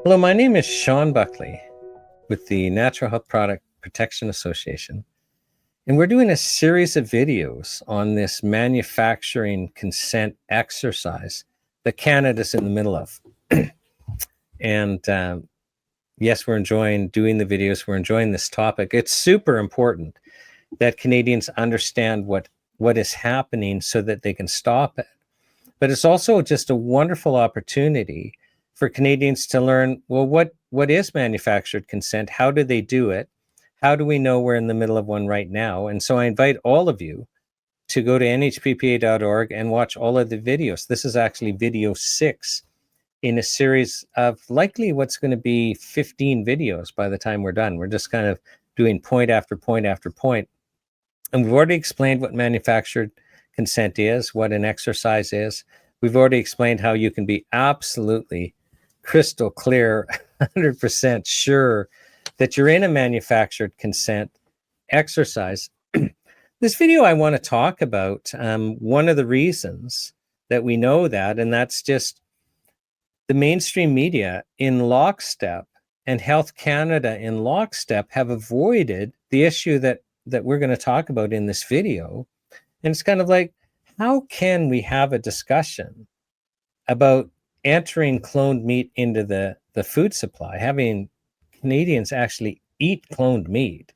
Hello, my name is Shawn Buckley with the Natural Health Product Protection Association, and we're doing a series of videos on this manufacturing consent exercise that Canada's in the middle of. And yes, we're enjoying doing the videos. We're enjoying this topic. It's super important that Canadians understand what is happening so that they can stop it. But it's also just a wonderful opportunity for Canadians to learn, well, what is manufactured consent? How do they do it? How do we know we're in the middle of one right now? And so I invite all of you to go to nhppa.org and watch all of the videos. This is actually video 6 in a series of likely what's going to be 15 videos by the time we're done. We're just kind of doing point after point after point. And we've already explained what manufactured consent is, what an exercise is. We've already explained how you can be absolutely crystal clear, 100% sure that you're in a manufactured consent exercise. This video, I want to talk about one of the reasons that we know that, and that's just the mainstream media in lockstep and Health Canada in lockstep have avoided the issue that we're going to talk about in this video. And it's kind of like, how can we have a discussion about entering cloned meat into the food supply, having Canadians actually eat cloned meat?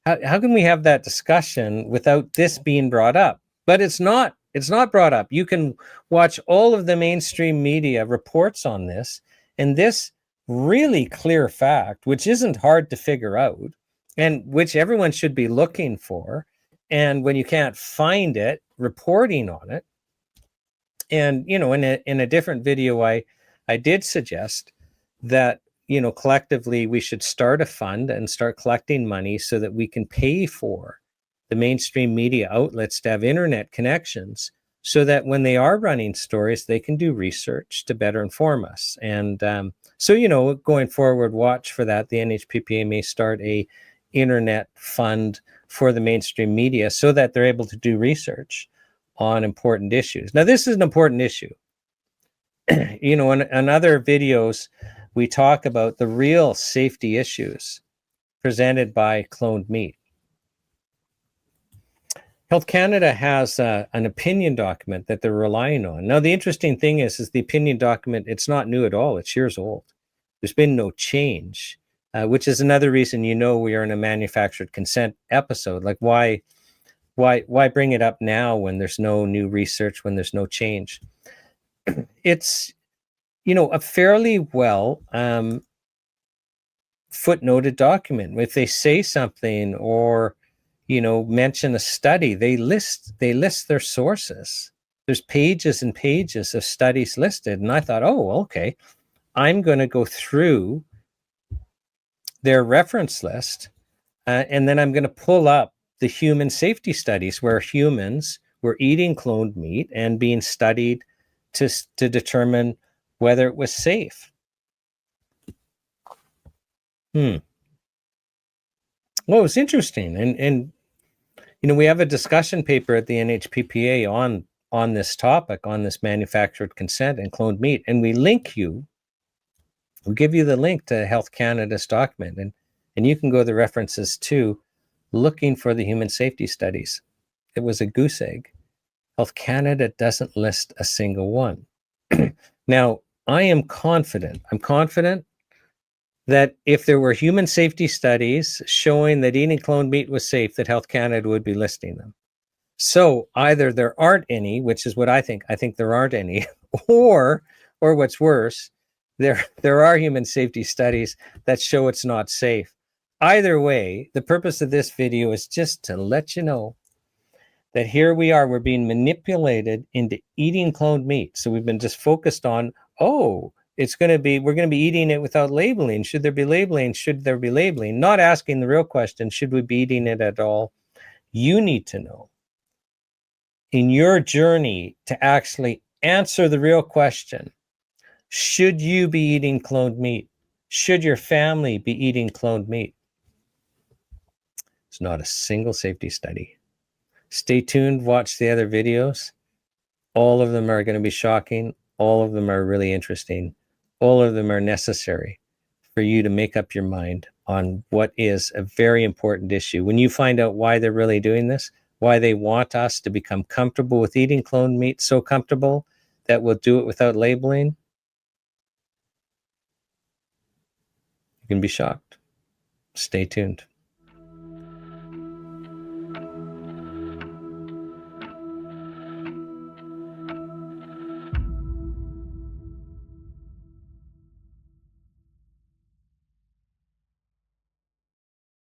How can we have that discussion without this being brought up? But it's not brought up. You can watch all of the mainstream media reports on this, and this really clear fact, which isn't hard to figure out, and which everyone should be looking for. And when you can't find it, reporting on it. And, you know, in a different video, I did suggest that, you know, collectively we should start a fund and start collecting money so that we can pay for the mainstream media outlets to have internet connections so that when they are running stories, they can do research to better inform us. And so, you know, going forward, watch for that. The NHPPA may start a internet fund for the mainstream media so that they're able to do research on important issues. Now, this is an important issue. You know, in other videos, we talk about the real safety issues presented by cloned meat. Health Canada has an opinion document that they're relying on. Now, the interesting thing is the opinion document, it's not new at all. It's years old. There's been no change, which is another reason, you know, we are in a manufactured consent episode. Like, why bring it up now when there's no new research, when there's no change? It's, you know, a fairly well footnoted document. If they say something or, you know, mention a study, they list their sources. There's pages and pages of studies listed. And I thought, oh, okay, I'm going to go through their reference list and then I'm going to pull up the human safety studies where humans were eating cloned meat and being studied to determine whether it was safe. Well, it's interesting. And you know, we have a discussion paper at the NHPPA on this topic, on this manufactured consent and cloned meat. And we give you the link to Health Canada's document. And you can go to the references too, looking for the human safety studies. It was a goose egg. Health Canada doesn't list a single one. Now, I'm confident that if there were human safety studies showing that eating cloned meat was safe, that Health Canada would be listing them. So either there aren't any, which is what I think there aren't any, or what's worse, there are human safety studies that show it's not safe. Either way, the purpose of this video is just to let you know that here we are, we're being manipulated into eating cloned meat. So we've been just focused on, we're going to be eating it without labeling. Should there be labeling? Should there be labeling? Not asking the real question, should we be eating it at all? You need to know in your journey to actually answer the real question, should you be eating cloned meat? Should your family be eating cloned meat? There's not a single safety study. Stay tuned, watch the other videos. All of them are going to be shocking. All of them are really interesting. All of them are necessary for you to make up your mind on what is a very important issue. When you find out why they're really doing this, why they want us to become comfortable with eating cloned meat, so comfortable that we'll do it without labeling, you can be shocked. Stay tuned.